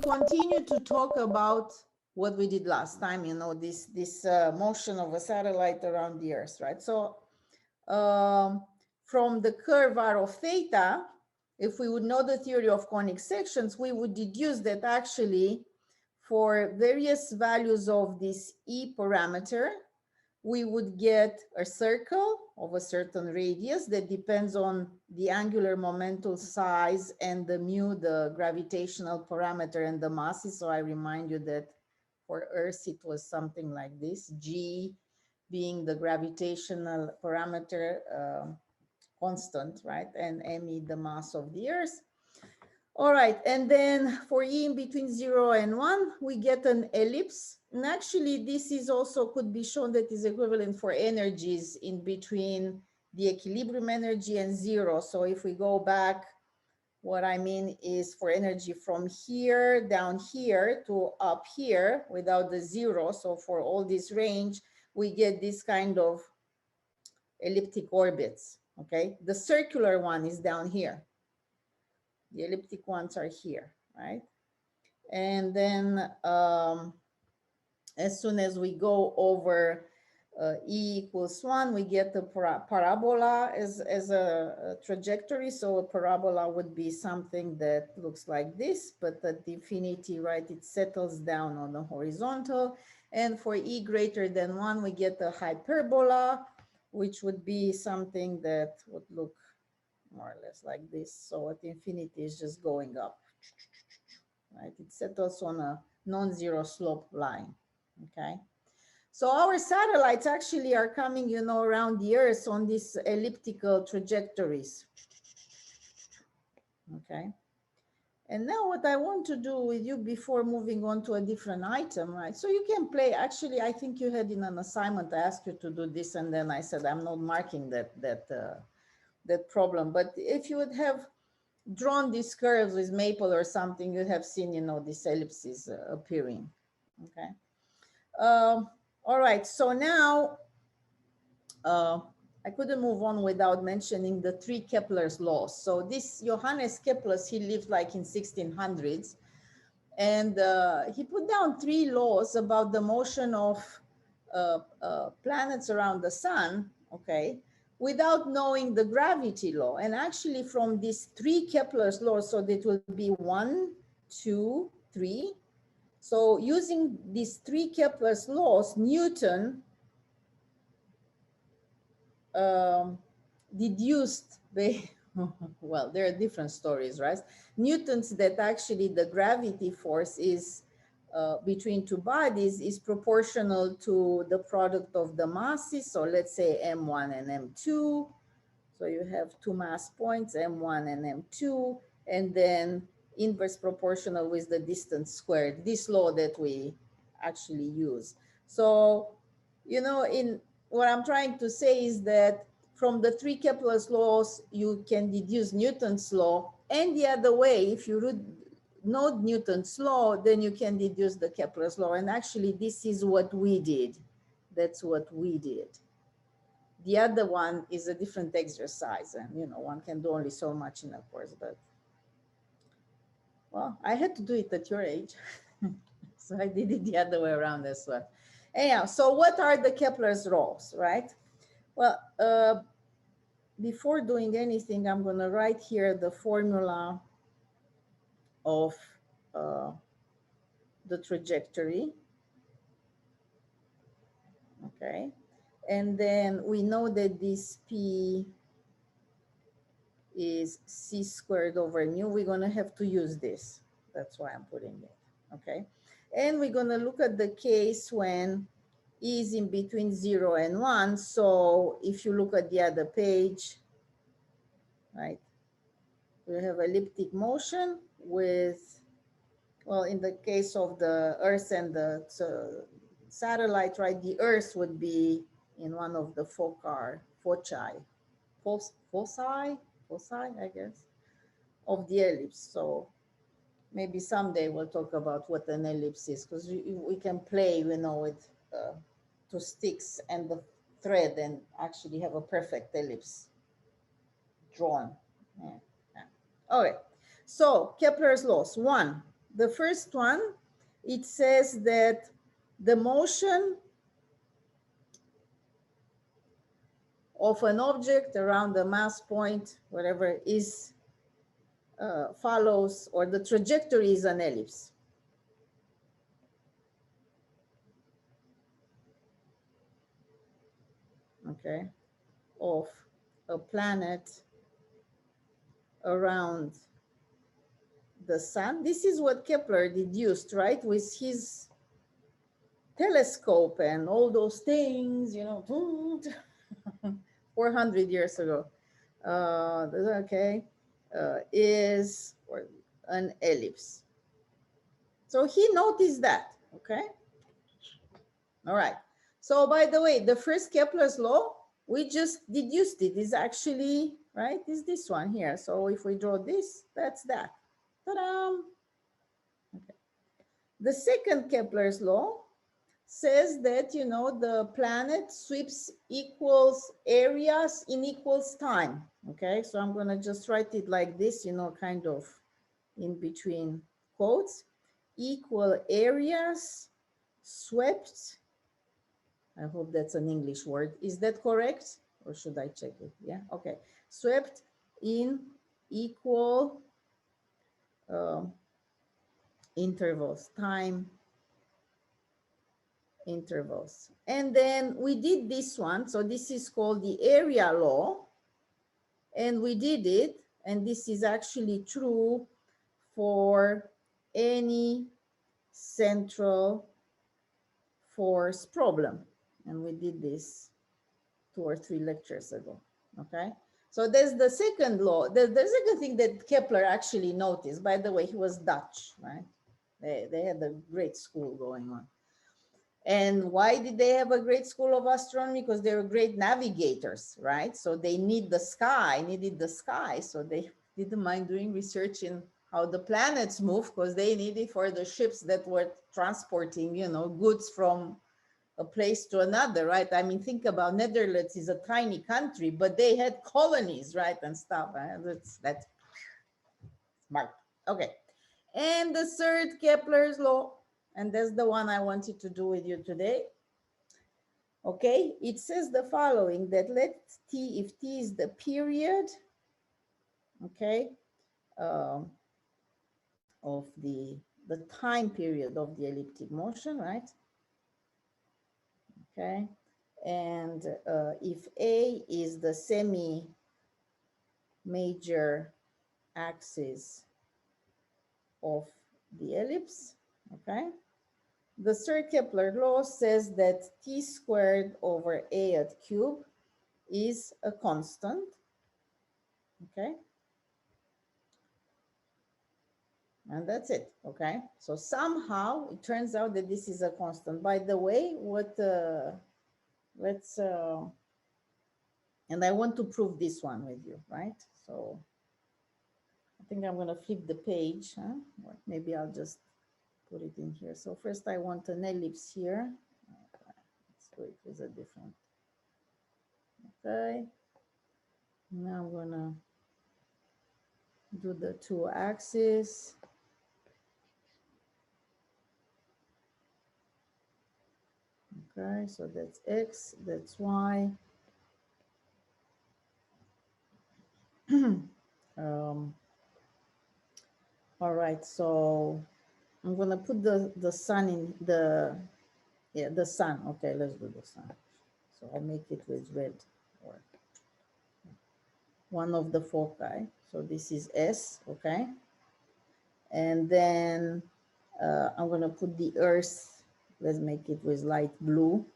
continue to talk about what we did last time, you know, this motion of a satellite around the Earth, right? So from the curve R of theta, if we would know the theory of conic sections, we would deduce that actually for various values of this E parameter, we would get a circle of a certain radius that depends on the angular momental size and the mu, the gravitational parameter, and the masses. So I remind you that for Earth, it was something like this, G being the gravitational parameter constant, right? And me, the mass of the Earth. All right, and then for E in between 0 and 1, we get an ellipse. And actually, this is also could be shown that is equivalent for energies in between the equilibrium energy and 0. So if we go back, what I mean is for energy from here down here to up here without the 0. So for all this range, we get this kind of elliptic orbits, okay? The circular one is down here. The elliptic ones are here, right? And then as soon as we go over E equals 1, we get the parabola as a trajectory. So a parabola would be something that looks like this, but at the infinity, right, it settles down on the horizontal. And for E greater than 1, we get a hyperbola, which would be something that would look more or less like this. So at infinity is just going up, right? It settles on a non-zero slope line, okay? So our satellites actually are coming, you know, around the Earth on these elliptical trajectories, okay? And now what I want to do with you before moving on to a different item, right? So you can play, actually, I think you had in an assignment, I asked you to do this, and then I said, I'm not marking that problem. But if you would have drawn these curves with maple or something, you have seen, you know, these ellipses appearing, okay? All right, so now I couldn't move on without mentioning the 3 Kepler's laws. So this Johannes Kepler, he lived like in 1600s, and he put down 3 laws about the motion of planets around the sun, okay, without knowing the gravity law. And actually from these 3 Kepler's laws, so that will be 1, 2, 3. So using these 3 Kepler's laws, Newton deduced, well, there are different stories, right? Newton's that actually the gravity force is between 2 bodies is proportional to the product of the masses. So let's say M1 and M2. So you have 2 mass points, M1 and M2, and then inverse proportional with the distance squared, this law that we actually use. So, you know, in what I'm trying to say is that from the 3 Kepler's laws, you can deduce Newton's law, and the other way, if you know Newton's law, then you can deduce the Kepler's law. And actually, this is what we did. That's what we did. The other one is a different exercise, and you know, one can do only so much in a course, but well, I had to do it at your age. So I did it the other way around as well. Anyhow, so what are the Kepler's laws, right? Well, before doing anything, I'm going to write here the formula of the trajectory. Okay. And then we know that this P is C squared over mu. We're going to have to use this. That's why I'm putting it. Okay. And we're going to look at the case when E is in between 0 and 1. So if you look at the other page, right, we have elliptic motion with, well, in the case of the Earth and the satellite, right, the Earth would be in one of the foci, I guess, of the ellipse. So maybe someday we'll talk about what an ellipse is, because we can play, you know, with 2 sticks and the thread and actually have a perfect ellipse drawn. Yeah. All right. So Kepler's laws. 1, The first one, it says that the motion of an object around the mass point, whatever, is follows, or the trajectory is an ellipse. Okay, of a planet around the sun. This is what Kepler deduced, right, with his telescope and all those things, you know, 400 years ago. Okay, is an ellipse. So he noticed that, okay? All right. So by the way, the first Kepler's law, we just deduced it, is actually, right, is this one here. So if we draw this, that's that. Ta-da! Okay. The second Kepler's law says that, you know, the planet sweeps equals areas in equals time. Okay, so I'm going to just write it like this, you know, kind of in between quotes. Equal areas swept. I hope that's an English word. Is that correct? Or should I check it? Yeah, okay. Swept in equal intervals, time intervals. And then we did this one. So this is called the area law. And we did it. And this is actually true for any central force problem. And we did this 2 or 3 lectures ago. Okay. So there's the second law. The second thing that Kepler actually noticed, by the way, he was Dutch, right? They had a great school going on. And why did they have a great school of astronomy? Because they were great navigators, right? So they needed the sky. So they didn't mind doing research in how the planets move, because they needed for the ships that were transporting, you know, goods from a place to another, right? I mean, think about Netherlands is a tiny country, but they had colonies, right? And stuff. That's smart. Okay. And the third Kepler's law, and that's the one I wanted to do with you today. Okay, it says the following, that let t, if t is the period, okay, of the time period of the elliptic motion, right? Okay, and if A is the semi-major axis of the ellipse, okay? The third Kepler law says that t squared over a at cube is a constant, okay? And that's it, okay? So somehow it turns out that this is a constant. By the way, and I want to prove this one with you, right? So I think I'm gonna flip the page, huh? Or maybe I'll just put it in here. So first I want an ellipse here. Let's do it with a different, okay. Now I'm gonna do the 2 axes. Okay, so that's X, that's Y. All right, so I'm gonna put the sun in the sun. Okay, let's do the sun. So I'll make it with red, or one of the foci. So this is S, okay? And then I'm gonna put the Earth. Let's make it with light blue.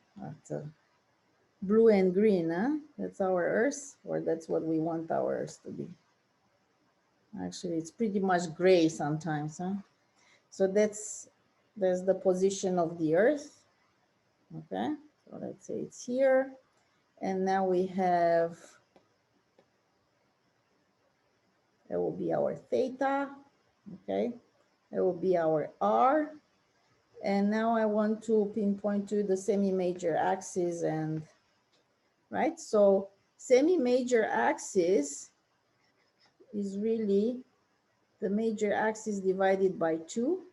Blue and green, huh? That's our Earth, or that's what we want our Earth to be. Actually, it's pretty much gray sometimes, huh? So there's the position of the Earth, okay? So let's say it's here. And now we have, that will be our theta, okay? That will be our R. And now I want to pinpoint to the semi-major axis, and right? So semi-major axis is really the major axis divided by 2.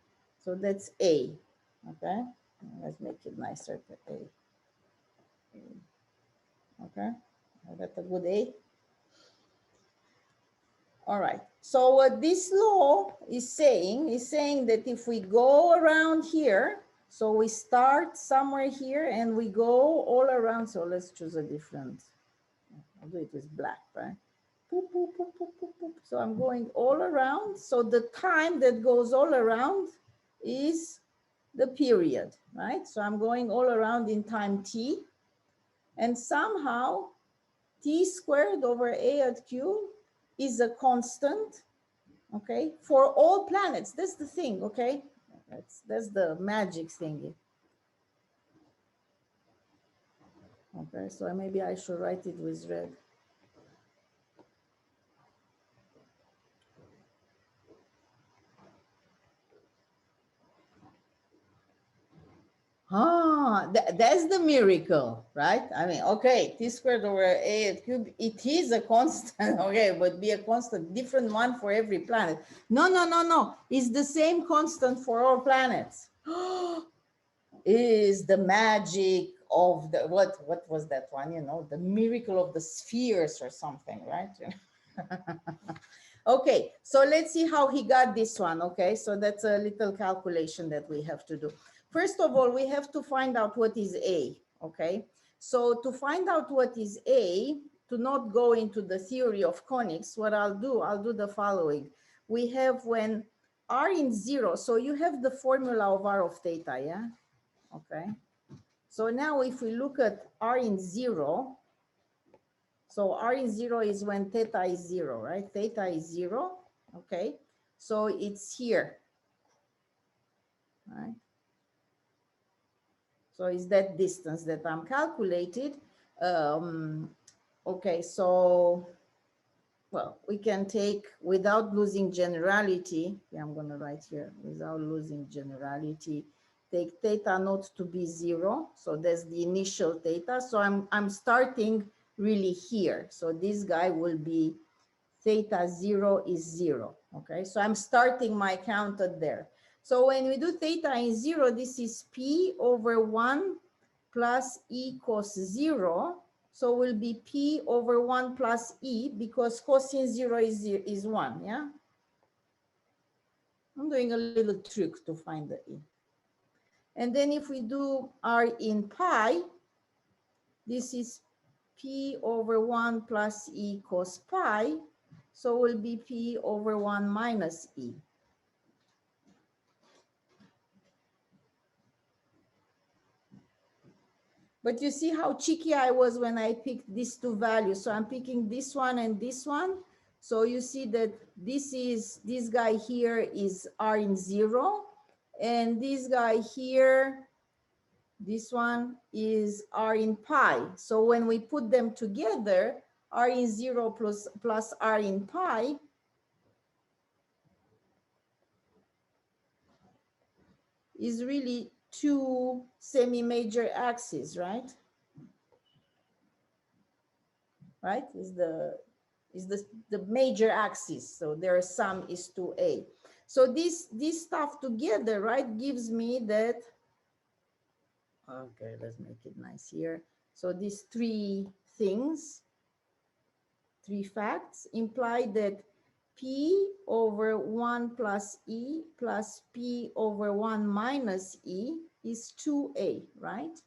So that's A, okay? Let's make it nicer, A. Okay, that's a good A. All right, so what this law is saying that if we go around here, so we start somewhere here and we go all around, so let's choose a different, I'll do it with black, right? Boop, boop, boop, boop, boop, boop. So I'm going all around, so the time that goes all around is the period, right? So I'm going all around in time t, and somehow t squared over a at q is a constant, okay, for all planets. That's the thing, okay? That's the magic thing. Okay, so maybe I should write it with red. That's the miracle, right? I mean, okay, t squared over a at cube, it is a constant, okay, but be a constant, different one for every planet. No. It's the same constant for all planets. Is the magic of the, what was that one, you know, the miracle of the spheres or something, right? Okay, so let's see how he got this one. Okay, so that's a little calculation that we have to do. First of all, we have to find out what is A, okay? So to find out what is A, to not go into the theory of conics, what I'll do the following. We have when R in 0, so you have the formula of R of theta, yeah? Okay. So now if we look at R in 0, so R in 0 is when theta is 0, right? Theta is 0, okay? So it's here, right? So it's that distance that I'm calculated. Okay, so, well, we can take, without losing generality, yeah, I'm gonna write here, without losing generality, take theta not to be 0. So that's the initial theta. So I'm starting really here. So this guy will be theta 0 is 0, okay? So I'm starting my count at there. So when we do theta in 0, this is p over 1 plus e cos 0. So will be p over 1 plus e, because cosine 0 is 1, yeah? I'm doing a little trick to find the e. And then if we do r in pi, this is p over 1 plus e cos pi. So will be p over 1 minus e. But you see how cheeky I was when I picked these two values. So I'm picking this one and this one. So you see that this guy here is R in 0. And this guy here, this one is R in pi. So when we put them together, R in 0 plus R in pi is really two semi-major axes, right? Right? Is the major axis. So their sum is 2a. So this stuff together, right, gives me that. Okay, let's make it nice here. So these three things, three facts, imply that p over 1 plus e plus p over 1 minus e is 2a, right?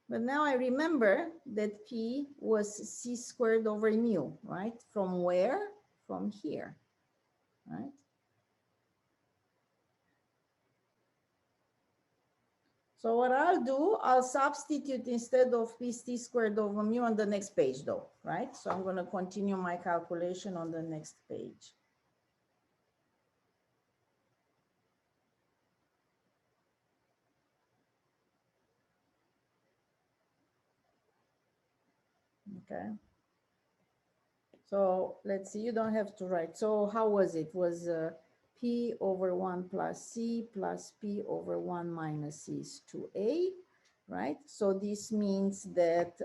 But now I remember that p was c squared over mu, right? From where? From here, right? So what I'll do, I'll substitute instead of p c squared over mu on the next page though, right? So I'm gonna continue my calculation on the next page. Okay. So let's see, you don't have to write. So how was it? Was p over 1 plus c plus p over 1 minus c is 2a. right? So this means that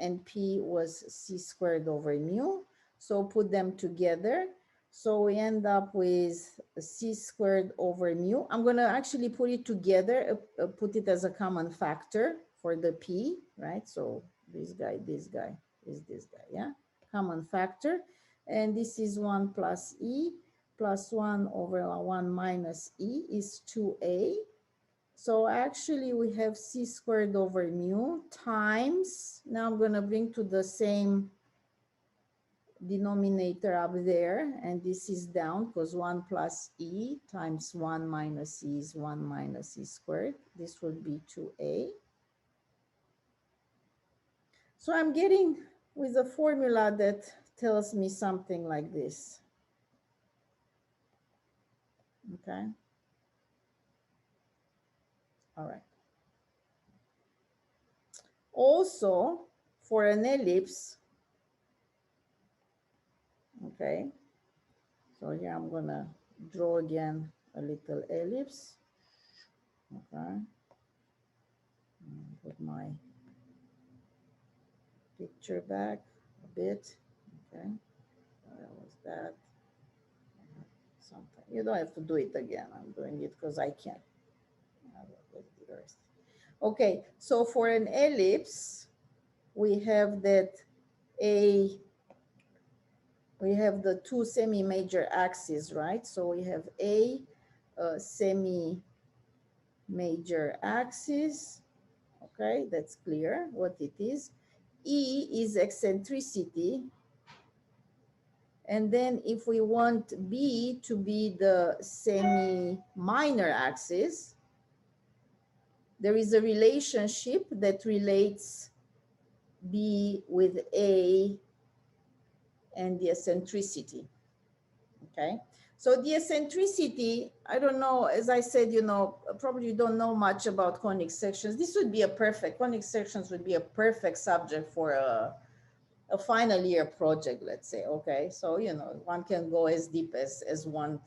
NP was C squared over mu. So put them together. So we end up with C squared over mu. I'm going to actually put it together, put it as a common factor for the P, right? So this guy is this guy, yeah? Common factor. And this is 1 plus E plus 1 over 1 minus E is 2A. So actually we have C squared over mu times, now I'm going to bring to the same denominator up there, and this is down because 1 plus E times 1 minus E is 1 minus E squared. This would be 2A. So I'm getting with a formula that tells me something like this. Okay. All right. Also, for an ellipse, okay, so here I'm going to draw again a little ellipse. Okay. Put my picture back a bit. Okay. Where was that? Something. You don't have to do it again. I'm doing it because I can. Okay. So for an ellipse, we have that we have the two semi-major axes, right? So we have a semi-major axis. Okay, that's clear what it is. E is eccentricity. And then if we want B to be the semi-minor axis, there is a relationship that relates B with A and the eccentricity. Okay, so the eccentricity, I don't know, as I said, you know, probably you don't know much about conic sections. This would be a perfect, conic sections would be a perfect subject for a final year project, let's say. Okay, so you know, one can go as deep as one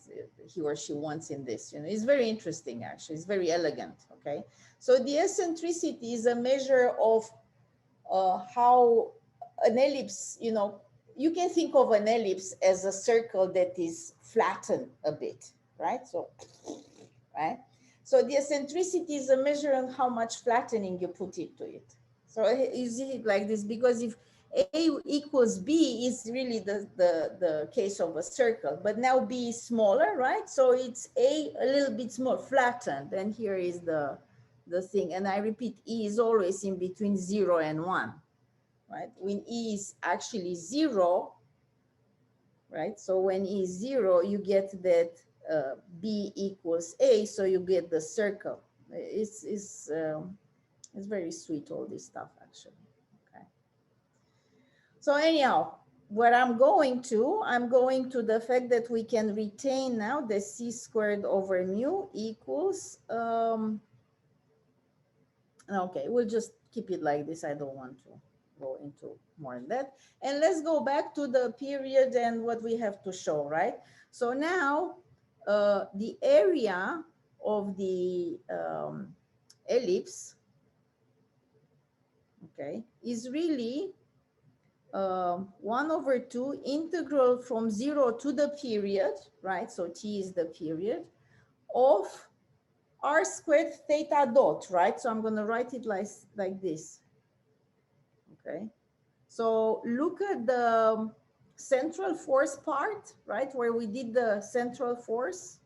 he or she wants in this. You know, it's very interesting, actually. It's very elegant. Okay, so the eccentricity is a measure of how an ellipse, you know, you can think of an ellipse as a circle that is flattened a bit, right? So, right? So the eccentricity is a measure of how much flattening you put into it. So you see it like this, because if A equals B is really the case of a circle, but now B is smaller, right? So it's A a little bit more flattened, and here is the thing. And I repeat, E is always in between 0 and 1, right? When E is actually 0, right? So when E is 0, you get that B equals A, so you get the circle. It's very sweet, all this stuff, actually. Okay. So anyhow, what I'm going to the fact that we can retain now the C squared over mu equals, okay, we'll just keep it like this. I don't want to go into more than that. And let's go back to the period and what we have to show, right? So now the area of the ellipse, okay, is really 1/2 integral from 0 to the period, right? So t is the period of r squared theta dot, right? So I'm going to write it like this. Okay. So look at the central force part, right? Where we did the central force.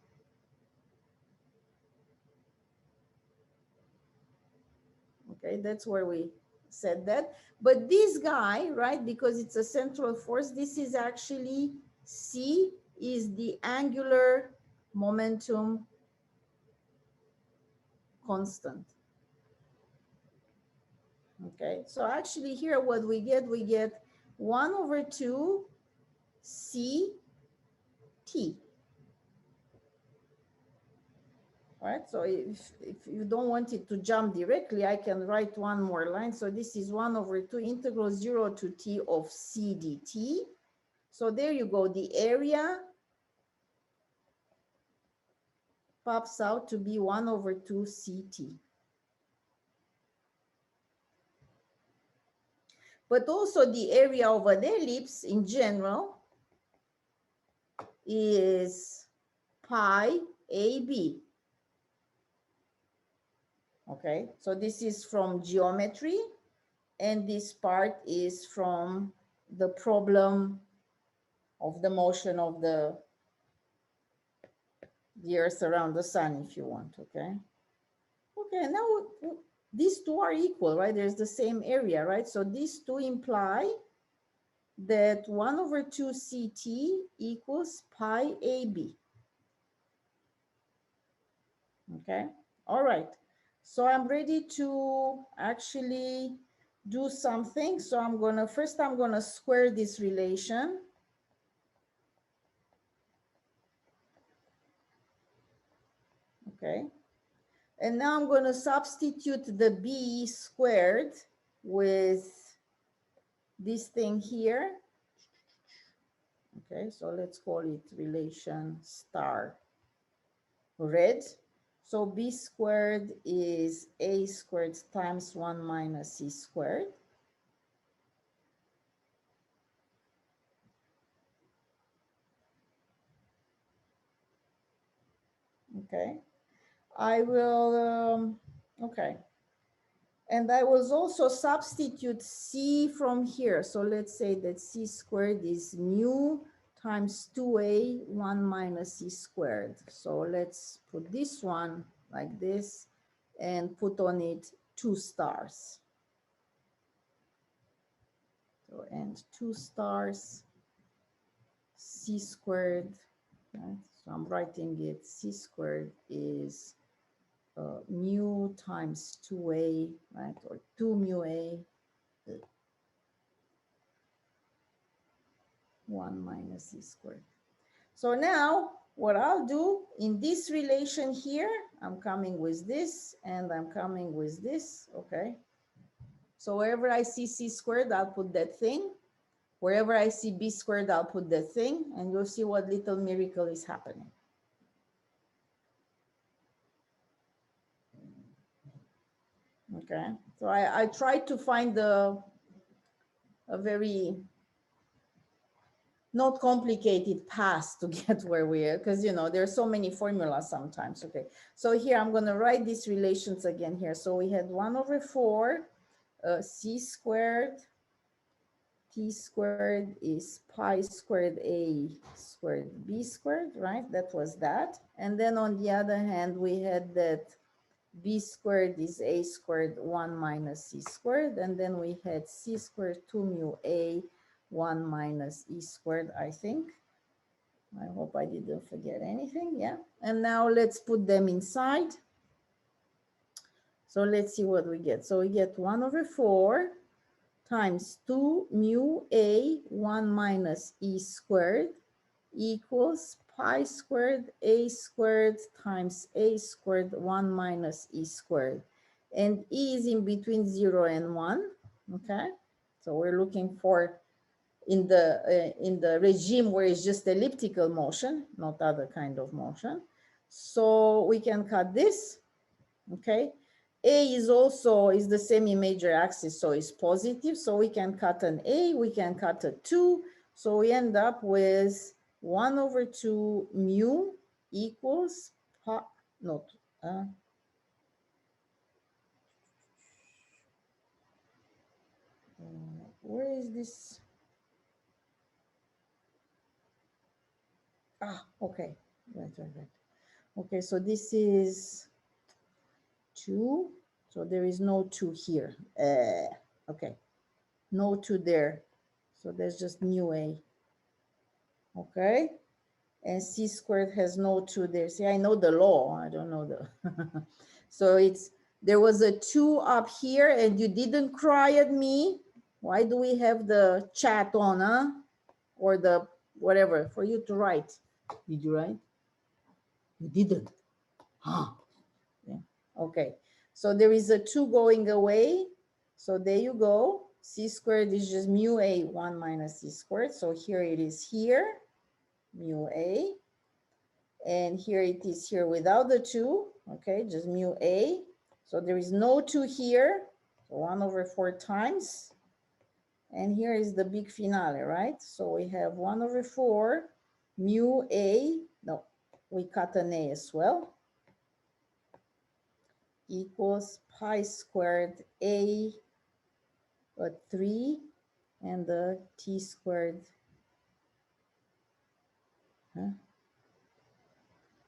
Okay, that's where we said that. But this guy, right, because it's a central force, this is actually C is the angular momentum constant. Okay, so actually here what we get 1/2 CT. Right, so if you don't want it to jump directly, I can write one more line. So this is 1/2 integral 0 to t of c dt. So there you go. The area pops out to be 1/2 CT. but also the area of an ellipse in general is pi AB. Okay, so this is from geometry, and this part is from the problem of the motion of the Earth around the sun, if you want. Okay. Okay, now these two are equal, right? There's the same area, right? So these two imply that 1 over 2 CT equals pi AB. Okay, all right. So I'm ready to actually do something. So I'm gonna square this relation. Okay, and now I'm gonna substitute the B squared with this thing here. Okay, so let's call it relation star red. So B squared is A squared times 1 minus C squared. Okay, I will, okay. And I will also substitute C from here. So let's say that C squared is mu times 2A 1 minus C squared. So let's put this one like this and put on it 2 stars. So, and 2 stars, C squared, right? So I'm writing it, C squared is mu times 2A, right? Or 2 mu A 1 minus C squared. So now what I'll do in this relation here, I'm coming with this and I'm coming with this, okay? So wherever I see C squared, I'll put that thing. Wherever I see B squared, I'll put that thing, and you'll see what little miracle is happening. Okay, so I tried to find a very not complicated path to get where we are, because there's so many formulas sometimes. Okay, so here I'm going to write these relations again here. So we had 1 over 4 C squared T squared is pi squared A squared B squared, right? That was that. And then on the other hand, we had that B squared is A squared 1 minus C squared. And then we had C squared 2 mu A 1 minus E squared, I think. I hope I didn't forget anything. Yeah. And now let's put them inside. So let's see what we get. So we get 1 over 4 times 2 mu A 1 minus E squared equals pi squared A squared times A squared 1 minus E squared. And E is in between 0 and 1, okay? So we're looking for in the regime where it's just elliptical motion, not other kind of motion. So we can cut this, okay? A is the semi-major axis, so it's positive. So we can cut an A, we can cut a 2. So we end up with 1 over 2 mu equals, where is this? Okay, right. Okay, so this is 2. So there is no 2 here. Okay, no 2 there. So there's just mu A. Okay, and C squared has no 2 there. See, I know the law. I don't know the. So there was a 2 up here and you didn't cry at me. Why do we have the chat on, huh? Or the whatever for you to write. Did you write? You didn't. Huh? Yeah. Okay. So there is a 2 going away. So there you go. C squared is just mu A 1 minus C squared. So here it is here, mu A. And here it is here without the 2. Okay, just mu A. So there is no 2 here. So 1 over 4 times. And here is the big finale, right? So we have 1/4 mu A, no, we cut an A as well, equals pi squared A at 3 and the t squared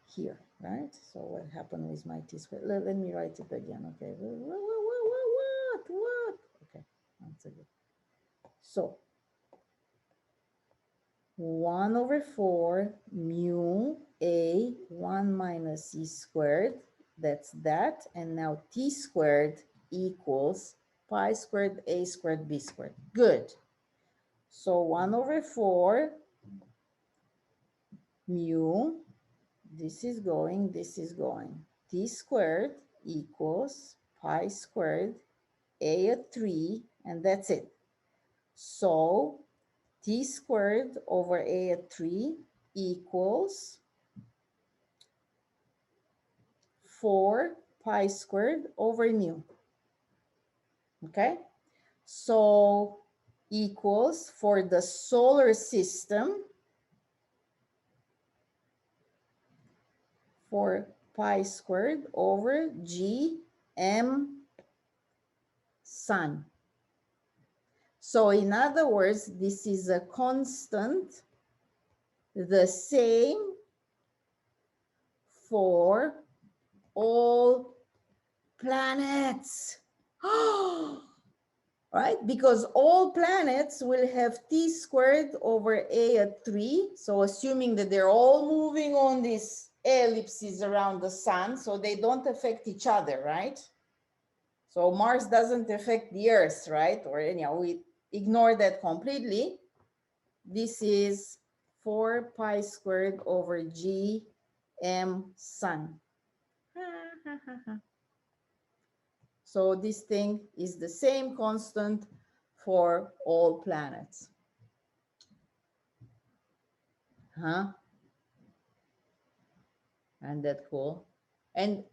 here, right? So what happened with my t squared? Let me write it again, okay? What? Okay, once again. So 1/4 mu A 1 minus e squared, that's that. And now t squared equals pi squared A squared B squared. Good. So 1/4 mu, this is going, t squared equals pi squared A at 3, and that's it. So t squared over A at 3 equals 4 pi squared over mu. Okay, so equals for the solar system, 4 pi squared over g m sun. So in other words, this is a constant, the same for all planets. Right? Because all planets will have t squared over A at 3. So assuming that they're all moving on these ellipses around the sun, so they don't affect each other, right? So Mars doesn't affect the Earth, right? Or anyhow, we ignore that completely. This is 4 pi squared over g m sun. So this thing is the same constant for all planets. And that cool? And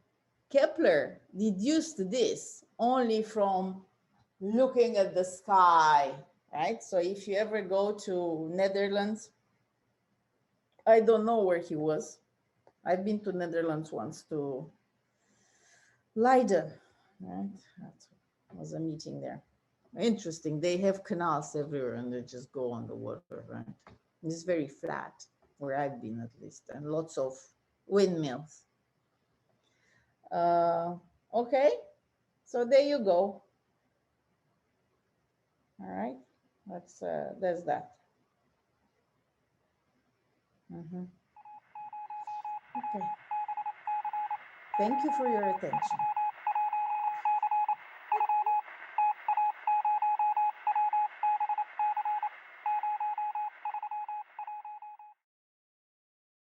Kepler deduced this only from looking at the sky, right? So if you ever go to Netherlands, I don't know where he was. I've been to Netherlands once, to Leiden, right? That was a meeting there. Interesting. They have canals everywhere and they just go on the water, right? It's very flat, where I've been at least, and lots of windmills. Okay, so there you go. All right, there's that. Okay. Thank you for your attention.